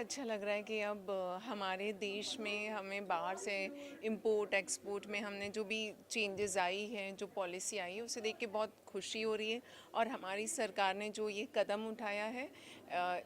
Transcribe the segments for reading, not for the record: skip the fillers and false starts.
अच्छा लग रहा है कि अब हमारे देश में हमें बाहर से इंपोर्ट एक्सपोर्ट में हमने जो भी चेंजेस आई हैं, जो पॉलिसी आई है, उसे देख के बहुत खुशी हो रही है। और हमारी सरकार ने जो ये कदम उठाया है,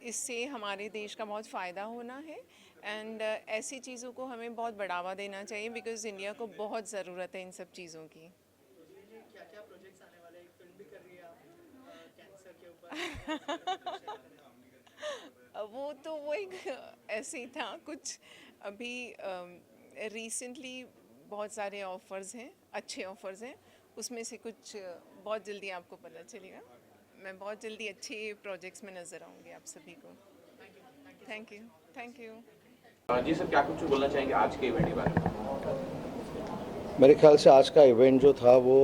इससे हमारे देश का बहुत फ़ायदा होना है। एंड ऐसी चीज़ों को हमें बहुत बढ़ावा देना चाहिए, बिकॉज़ इंडिया को बहुत ज़रूरत है इन सब चीज़ों की। क्या क्या प्रोजेक्ट्स आने वाले हैं? एक फिल्म भी कर रही है आप कैंसर के ऊपर। वो तो वो एक ऐसे ही था कुछ। अभी रिसेंटली बहुत सारे ऑफ़र्स हैं, अच्छे ऑफ़र्स हैं। उसमें से कुछ बहुत जल्दी आपको पता चलेगा। मैं बहुत जल्दी अच्छे प्रोजेक्ट्स में नज़र आऊँगी आप सभी को। Thank you. Thank you. जी सर, क्या कुछ बोलना चाहेंगे आज के इवेंट के बारे में? मेरे ख्याल से आज का इवेंट जो था वो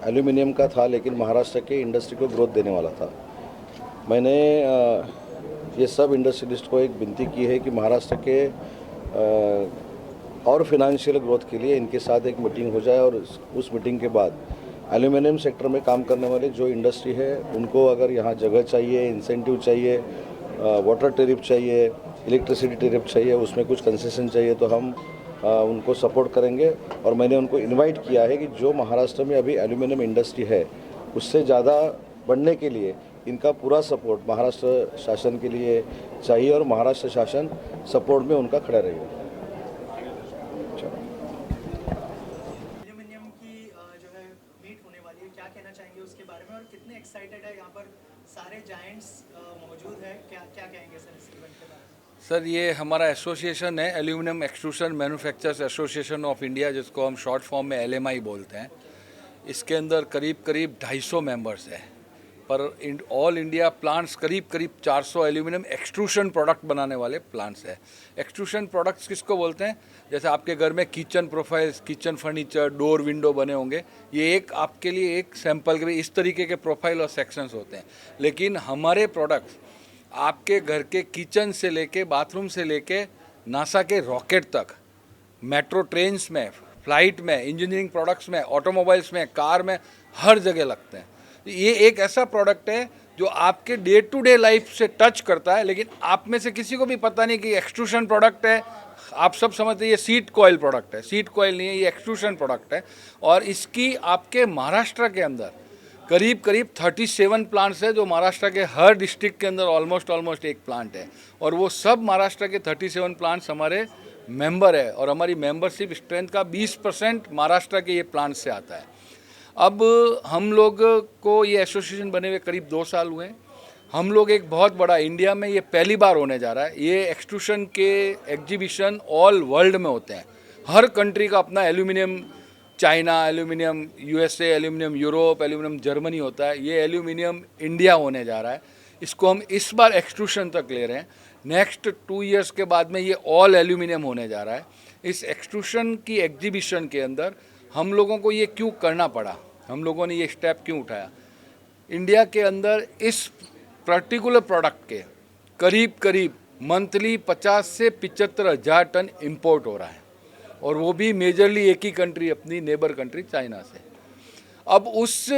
एल्यूमिनियम का था, लेकिन महाराष्ट्र के इंडस्ट्री को ग्रोथ देने वाला था। मैंने ये सब इंडस्ट्रियलिस्ट को एक विनती की है कि महाराष्ट्र के और फिनेंशियल ग्रोथ के लिए इनके साथ एक मीटिंग हो जाए, और उस मीटिंग के बाद एल्यूमिनियम सेक्टर में काम करने वाले जो इंडस्ट्री है उनको अगर यहाँ जगह चाहिए, इंसेंटिव चाहिए, वाटर टेरिफ चाहिए, इलेक्ट्रिसिटी टेरिफ चाहिए, उसमें कुछ कंसेशन चाहिए, तो हम उनको सपोर्ट करेंगे। और मैंने उनको इनवाइट किया है कि जो महाराष्ट्र में अभी एल्यूमिनियम इंडस्ट्री है उससे ज़्यादा बढ़ने के लिए इनका पूरा सपोर्ट महाराष्ट्र शासन के लिए चाहिए, और महाराष्ट्र शासन सपोर्ट में उनका खड़ा रहेगा। एल्यूमिनियम की जो है मीट होने वाली है, क्या कहना चाहेंगे उसके बारे में और कितने एक्साइटेड है? यहाँ पर सारे जायंट्स मौजूद हैं, क्या क्या कहेंगे सर इस इवेंट के बारे में? सर, ये हमारा एसोसिएशन है, aluminium extrusion manufacturers association of India, जिसको हम शॉर्ट फॉर्म में एलएमआई बोलते हैं। इसके अंदर करीब करीब 250 मेंबर्स हैं, पर ऑल इंडिया प्लांट्स करीब करीब 400 एल्यूमिनियम एक्सट्रूशन प्रोडक्ट बनाने वाले प्लांट्स हैं। एक्सट्रूशन प्रोडक्ट्स किसको बोलते हैं? जैसे आपके घर में kitchen profiles, kitchen furniture, door window बने होंगे, ये एक आपके लिए एक सैंपल के इस तरीके के प्रोफाइल और सेक्शंस होते हैं। लेकिन हमारे प्रोडक्ट्स आपके घर के किचन से लेके बाथरूम से लेके नासा के रॉकेट तक, मेट्रो ट्रेन्स में, फ्लाइट में, इंजीनियरिंग प्रोडक्ट्स में, ऑटोमोबाइल्स में, कार में, हर जगह लगते हैं। ये एक ऐसा प्रोडक्ट है जो आपके डे टू डे लाइफ से टच करता है, लेकिन आप में से किसी को भी पता नहीं कि एक्सट्रूशन प्रोडक्ट है। आप सब समझते हैं ये सीड कॉयल प्रोडक्ट है। सीड कॉयल नहीं है, ये एक्सट्रूशन प्रोडक्ट है। और इसकी आपके महाराष्ट्र के अंदर करीब करीब 37 प्लांट्स है, जो महाराष्ट्र के हर डिस्ट्रिक्ट के अंदर ऑलमोस्ट एक प्लांट है। और वो सब महाराष्ट्र के 37 प्लांट्स हमारे मेंबर है, और हमारी मेंबरशिप स्ट्रेंथ का 20% महाराष्ट्र के ये प्लांट से आता है। अब हम लोग को ये एसोसिएशन बने हुए करीब 2 साल हुए हैं। हम लोग एक बहुत बड़ा, इंडिया में ये पहली बार होने जा रहा है। ये एक्सट्रूशन के एग्जीबिशन ऑल वर्ल्ड में होते हैं। हर कंट्री का अपना aluminium, China aluminium, USA aluminium, Europe aluminium, Germany होता है। ये एल्यूमिनियम इंडिया होने जा रहा है। इसको हम इस बार एक्सट्रूशन तक ले रहे हैं। नेक्स्ट 2 इयर्स के बाद में ये ऑल एल्यूमिनियम होने जा रहा है। इस एक्सट्रूशन की एग्जीबिशन के अंदर हम लोगों को ये क्यों करना पड़ा, हम लोगों ने ये स्टेप क्यों उठाया? इंडिया के अंदर इस पर्टिकुलर प्रोडक्ट के करीब करीब मंथली 50 से 75 हज़ार टन इंपोर्ट हो रहा है, और वो भी मेजरली एक ही कंट्री, अपनी नेबर कंट्री चाइना से। अब उस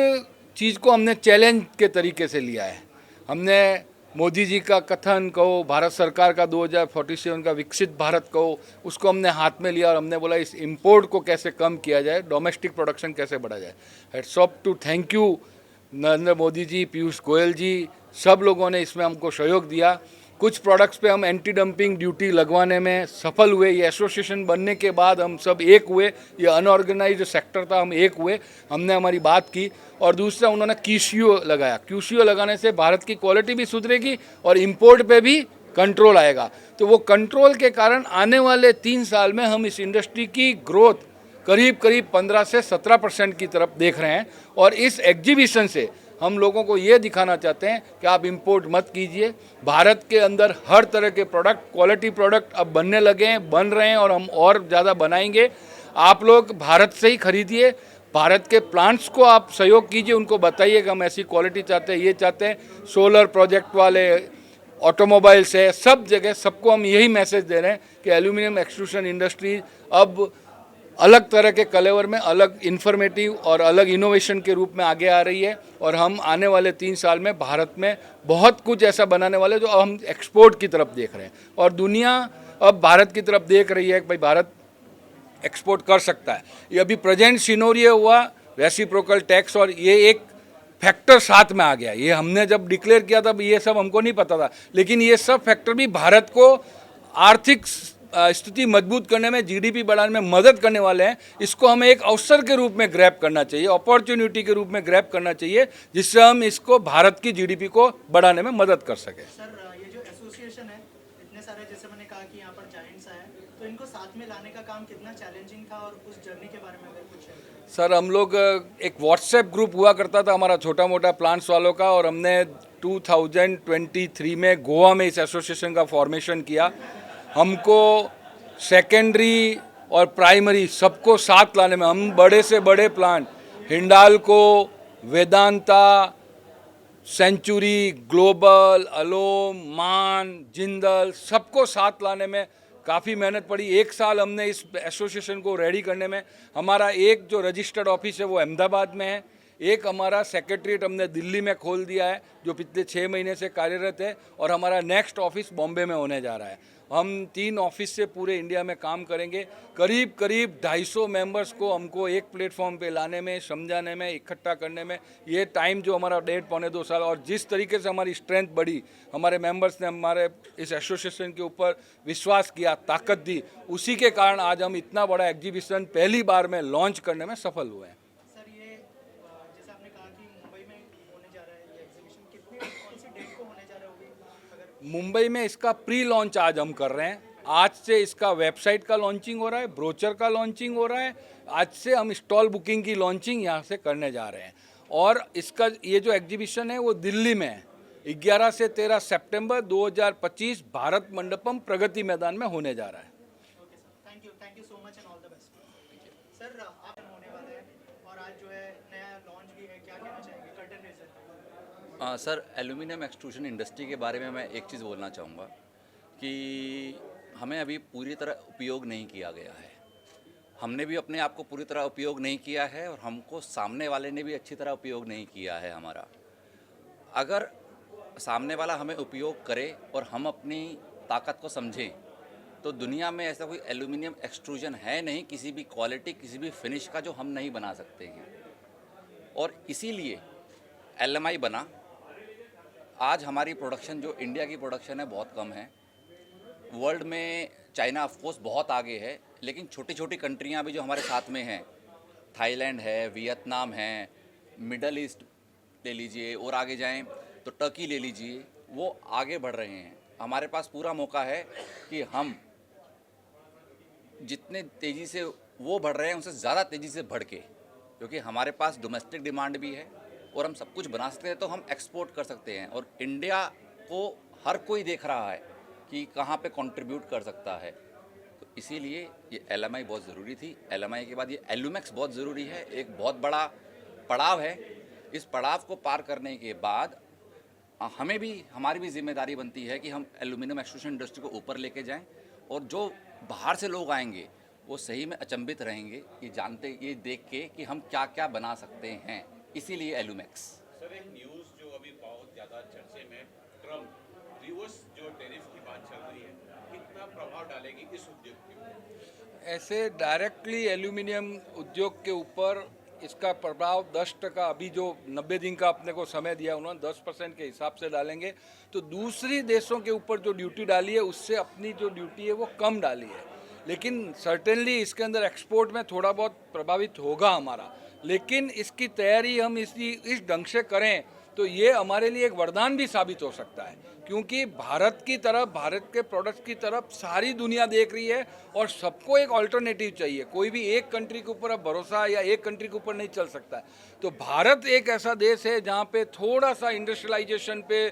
चीज़ को हमने चैलेंज के तरीके से लिया है। हमने मोदी जी का कथन कहो, भारत सरकार का 2047 का विकसित भारत कहो, उसको हमने हाथ में लिया और हमने बोला इस इंपोर्ट को कैसे कम किया जाए, डोमेस्टिक प्रोडक्शन कैसे बढ़ा जाए। Hats off to thank you Narendra Modi ji, Piyush Goyal ji, सब लोगों ने इसमें हमको सहयोग दिया। कुछ प्रोडक्ट्स पे हम एंटी डंपिंग ड्यूटी लगवाने में सफल हुए। ये एसोसिएशन बनने के बाद हम सब एक हुए। ये अनऑर्गेनाइज्ड सेक्टर था, हम एक हुए, हमने हमारी बात की। और दूसरा उन्होंने क्यूसीओ लगाया। क्यूसीओ लगाने से भारत की क्वालिटी भी सुधरेगी और इम्पोर्ट पे भी कंट्रोल आएगा। तो वो कंट्रोल के कारण आने वाले 3 साल में हम इस इंडस्ट्री की ग्रोथ करीब करीब 15 से 17% की तरफ देख रहे हैं। और इस एग्जीबिशन से हम लोगों को ये दिखाना चाहते हैं कि आप इंपोर्ट मत कीजिए। भारत के अंदर हर तरह के प्रोडक्ट, क्वालिटी प्रोडक्ट अब बनने लगे हैं, बन रहे हैं, और हम और ज़्यादा बनाएंगे। आप लोग भारत से ही खरीदिए, भारत के प्लांट्स को आप सहयोग कीजिए, उनको बताइए कि हम ऐसी क्वालिटी चाहते हैं, ये चाहते हैं। सोलर प्रोजेक्ट वाले, ऑटोमोबाइल्स है, सब जगह सबको हम यही मैसेज दे रहे हैं कि एल्यूमिनियम एक्सट्रूशन इंडस्ट्री अब अलग तरह के कलेवर में अलग इन्फॉर्मेटिव और अलग इनोवेशन के रूप में आगे आ रही है और हम आने वाले 3 साल में भारत में बहुत कुछ ऐसा बनाने वाले जो हम एक्सपोर्ट की तरफ देख रहे हैं और दुनिया अब भारत की तरफ देख रही है कि भाई भारत एक्सपोर्ट कर सकता है। ये अभी प्रेजेंट सिनेरियो हुआ रेसिप्रोकल टैक्स और ये एक फैक्टर साथ में आ गया। ये हमने जब डिक्लेयर किया था ये सब हमको नहीं पता था, लेकिन ये सब फैक्टर भी भारत को आर्थिक स्थिति मजबूत करने में, जीडीपी बढ़ाने में मदद करने वाले हैं। इसको हमें एक अवसर के रूप में ग्रैब करना चाहिए, अपॉर्चुनिटी के रूप में ग्रैब करना चाहिए, जिससे हम इसको भारत की जीडीपी को बढ़ाने में मदद कर सकें। सर ये जो एसोसिएशन है, इतने सारे, जैसे मैंने कहा कि यहाँ पर जायंट्स आए, तो इनको साथ में लाने का काम कितना चैलेंजिंग था और उस जर्नी के बारे में अगर कुछ है? सर हम लोग एक व्हाट्सएप ग्रुप हुआ करता था हमारा छोटा मोटा प्लांट्स वालों का, और हमने 2023 में गोवा में इस एसोसिएशन का फॉर्मेशन किया। हमको सेकेंडरी और प्राइमरी सबको साथ लाने में, हम बड़े से बड़े plant Hindalco, Vedanta, Century, Global, अलोम, मान, जिंदल, सबको साथ लाने में काफ़ी मेहनत पड़ी। 1 साल हमने इस एसोसिएशन को रेडी करने में। हमारा एक जो रजिस्टर्ड ऑफिस है वो अहमदाबाद में है, एक हमारा सेक्रेटरीट हमने दिल्ली में खोल दिया है जो पिछले 6 महीने से कार्यरत है, और हमारा नेक्स्ट ऑफिस बॉम्बे में होने जा रहा है। हम 3 ऑफिस से पूरे इंडिया में काम करेंगे। करीब 250 मेंबर्स को हमको एक प्लेटफॉर्म पे लाने में, समझाने में, इकट्ठा करने में ये टाइम जो हमारा 1.5-2 साल, और जिस तरीके से हमारी स्ट्रेंथ बढ़ी, हमारे मेंबर्स ने हमारे इस एसोसिएशन के ऊपर विश्वास किया, ताकत दी, उसी के कारण आज हम इतना बड़ा एग्जीबिशन पहली बार में लॉन्च करने में सफल हुए हैं। सर ये जैसे आपने कहा कि मुंबई में होने जा रहा है ये एग्जीबिशन, कौन सी डेट को होने जा रहा है, अगर मुंबई में इसका प्री लॉन्च आज हम कर रहे हैं। आज से इसका वेबसाइट का लॉन्चिंग हो रहा है, ब्रोचर का लॉन्चिंग हो रहा है। आज से हम स्टॉल बुकिंग की लॉन्चिंग यहाँ से करने जा रहे हैं, और इसका ये जो एग्जीबिशन है वो दिल्ली में है। 11 से 13 सितंबर 2025 भारत मंडपम प्रगति मैदान में होने जा रहा है। Okay sir, thank you so much and all the best. Sir आप होने वाला है और आज जो है नया लॉन्च भी है, क्या कहना चाहेंगे? Curtain raiser. Sir aluminium extrusion industry के बारे में मैं एक चीज़ बोलना चाहूँगा कि हमें अभी पूरी तरह उपयोग नहीं किया गया है। हमने भी अपने आप को पूरी तरह उपयोग नहीं किया है और हमको सामने वाले ने भी अच्छी तरह उपयोग नहीं किया है हमारा। अगर सामने वाला हमें उपयोग करे और हम अपनी ताकत को समझें तो दुनिया में ऐसा कोई एल्यूमिनियम एक्सट्रूजन है नहीं, किसी भी क्वालिटी, किसी भी फिनिश का, जो हम नहीं बना सकते हैं। और इसीलिए LMI बना। आज हमारी प्रोडक्शन, जो इंडिया की प्रोडक्शन है, बहुत कम है। वर्ल्ड में चाइना ऑफ कोर्स बहुत आगे है, लेकिन छोटी छोटी कंट्रियां भी जो हमारे साथ में हैं, थाईलैंड है, वियतनाम है, मिडल ईस्ट ले लीजिए, और आगे जाएं तो टर्की ले लीजिए, वो आगे बढ़ रहे हैं। हमारे पास पूरा मौका है कि हम जितने तेज़ी से वो बढ़ रहे हैं उनसे ज़्यादा तेज़ी से बढ़ के, क्योंकि हमारे पास डोमेस्टिक डिमांड भी है और हम सब कुछ बना सकते हैं, तो हम एक्सपोर्ट कर सकते हैं। और इंडिया को हर कोई देख रहा है कि कहाँ पे कंट्रीब्यूट कर सकता है, तो इसीलिए ये LMI बहुत ज़रूरी थी। LMI के बाद ये एल्यूमेक्स बहुत ज़रूरी है, एक बहुत बड़ा पड़ाव है। इस पड़ाव को पार करने के बाद हमें भी, हमारी भी जिम्मेदारी बनती है कि हम एल्यूमिनियम एक्सट्रूशन इंडस्ट्री को ऊपर लेके जाएं, और जो बाहर से लोग आएंगे वो सही में अचंभित रहेंगे ये देख के कि हम क्या क्या बना सकते हैं। इसीलिए एल्यूमेक्स। सर एक न्यूज़ जो अभी बहुत ज़्यादा चर्चे में, ट्रम्प रिवर्स जो टैरिफ की बात चल रही है, कितना प्रभाव डालेगी इस उद्योग के ऊपर? ऐसे डायरेक्टली एल्यूमिनियम उद्योग के ऊपर इसका प्रभाव 10%, अभी जो 90 दिन का अपने को समय दिया उन्होंने 10% के हिसाब से डालेंगे। तो दूसरी देशों के ऊपर जो ड्यूटी डाली है उससे अपनी जो ड्यूटी है वो कम डाली है, लेकिन सर्टेनली इसके अंदर एक्सपोर्ट में थोड़ा बहुत प्रभावित होगा हमारा। लेकिन इसकी तैयारी हम इस ढंग से करें तो ये हमारे लिए एक वरदान भी साबित हो सकता है, क्योंकि भारत की तरफ, भारत के प्रोडक्ट्स की तरफ सारी दुनिया देख रही है और सबको एक अल्टरनेटिव चाहिए। कोई भी एक कंट्री के ऊपर अब भरोसा या एक कंट्री के ऊपर नहीं चल सकता है। तो भारत एक ऐसा देश है जहाँ पे थोड़ा सा इंडस्ट्रियलाइजेशन पे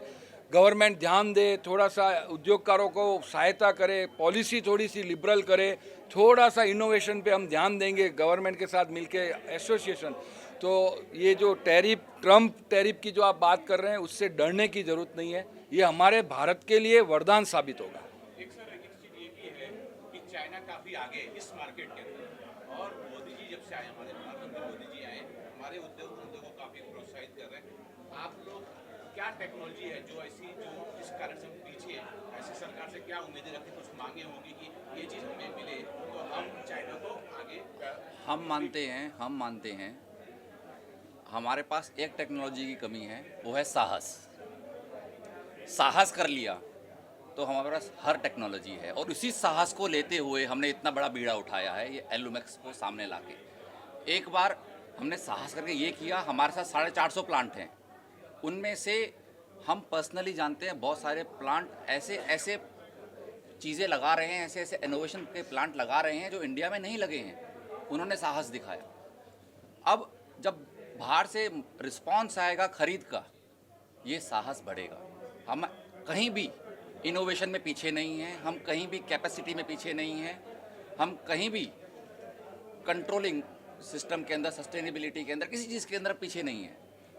गवर्नमेंट ध्यान दे, थोड़ा सा उद्योगकारों को सहायता करे, पॉलिसी थोड़ी सी लिबरल करे, थोड़ा सा इनोवेशन पे हम ध्यान देंगे गवर्नमेंट के साथ मिलके एसोसिएशन। तो ये जो ट्रम्प टैरिफ की जो आप बात कर रहे हैं उससे डरने की ज़रूरत नहीं है, ये हमारे भारत के लिए वरदान साबित होगा। एक सर एक चीज़ ये भी है कि चाइना काफ़ी आगे है इस मार्केट के अंदर, और मोदी जी जब से आए, हमारे प्रधानमंत्री मोदी जी आए, हमारे उद्योग को काफ़ी प्रोत्साहित कर रहे हैं। आप लोग क्या टेक्नोलॉजी है जो ऐसी, जो इस कारण से हम पीछे हैं, ऐसी सरकार से क्या उम्मीदें रखें, कुछ मांगे होंगी कि ये चीज़ हमें मिले तो हम चाइना को आगे हम मानते हैं हमारे पास एक टेक्नोलॉजी की कमी है, वो है साहस कर लिया तो हमारे पास हर टेक्नोलॉजी है, और उसी साहस को लेते हुए हमने इतना बड़ा बीड़ा उठाया है ये एलुमैक्स को सामने लाके। एक बार हमने साहस करके ये किया, हमारे साथ 450 प्लांट हैं, उनमें से हम पर्सनली जानते हैं बहुत सारे प्लांट ऐसे चीज़ें लगा रहे हैं, ऐसे इनोवेशन के प्लांट लगा रहे हैं जो इंडिया में नहीं लगे हैं। उन्होंने साहस दिखाया। अब जब बाहर से रिस्पांस आएगा खरीद का, ये साहस बढ़ेगा। हम कहीं भी इनोवेशन में पीछे नहीं हैं, हम कहीं भी कैपेसिटी में पीछे नहीं हैं, हम कहीं भी कंट्रोलिंग सिस्टम के अंदर, सस्टेनेबिलिटी के अंदर, किसी चीज़ के अंदर पीछे नहीं है।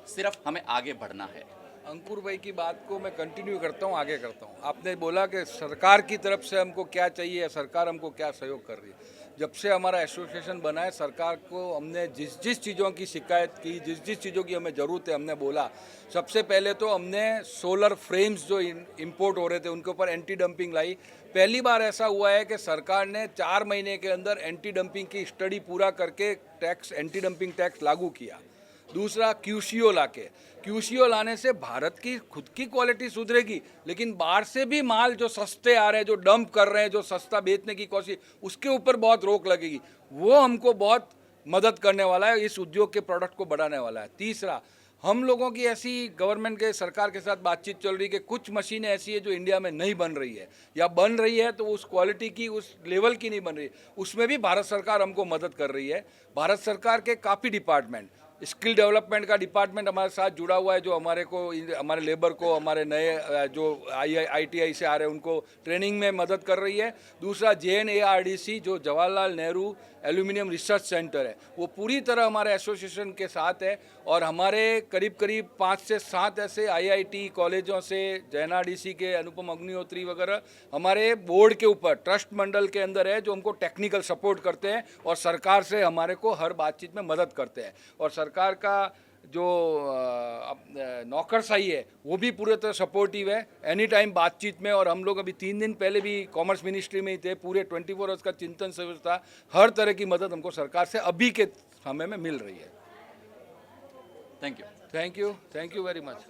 सिर्फ हमें आगे बढ़ना है। अंकुर भाई की बात को मैं कंटिन्यू करता हूँ, आगे करता हूँ। आपने बोला कि सरकार की तरफ से हमको क्या चाहिए या सरकार हमको क्या सहयोग कर रही है। जब से हमारा एसोसिएशन बना है, सरकार को हमने जिस चीज़ों की शिकायत की, जिस चीज़ों की हमें ज़रूरत है, हमने बोला। सबसे पहले तो हमने सोलर फ्रेम्स जो इंपोर्ट हो रहे थे उनके ऊपर एंटी डंपिंग लाई। पहली बार ऐसा हुआ है कि सरकार ने 4 महीने के अंदर एंटी डंपिंग की स्टडी पूरा करके एंटी डंपिंग टैक्स लागू किया। दूसरा, क्यूसीओ लाने से भारत की खुद की क्वालिटी सुधरेगी, लेकिन बाहर से भी माल जो सस्ते आ रहे हैं, जो डंप कर रहे हैं, जो सस्ता बेचने की कोशिश, उसके ऊपर बहुत रोक लगेगी। वो हमको बहुत मदद करने वाला है, इस उद्योग के प्रोडक्ट को बढ़ाने वाला है। तीसरा, हम लोगों की ऐसी गवर्नमेंट के, सरकार के साथ बातचीत चल रही है कि कुछ मशीनें ऐसी है जो इंडिया में नहीं बन रही है, या बन रही है तो उस क्वालिटी की, उस लेवल की नहीं बन रही, उसमें भी भारत सरकार हमको मदद कर रही है। भारत सरकार के काफ़ी डिपार्टमेंट, स्किल डेवलपमेंट का डिपार्टमेंट हमारे साथ जुड़ा हुआ है, जो हमारे लेबर को, हमारे नए जो ITI से आ रहे हैं उनको ट्रेनिंग में मदद कर रही है। दूसरा, JNARDC जो Jawaharlal Nehru aluminium research centre है, वो पूरी तरह हमारे एसोसिएशन के साथ है, और हमारे करीब 5 से 7 ऐसे IIT कॉलेजों से, JNRDC के अनुपम अग्निहोत्री वगैरह हमारे बोर्ड के ऊपर ट्रस्ट मंडल के अंदर है, जो हमको टेक्निकल सपोर्ट करते हैं और सरकार से हमारे को हर बातचीत में मदद करते हैं। और सरकार का जो नौकरशाही है वो भी पूरे तरह सपोर्टिव है एनी टाइम बातचीत में। और हम लोग अभी 3 दिन पहले भी कॉमर्स मिनिस्ट्री में ही थे, पूरे 24 आवर्स का चिंतन शिविर था। हर तरह की मदद हमको सरकार से अभी के समय में मिल रही है। Thank you thank you very much.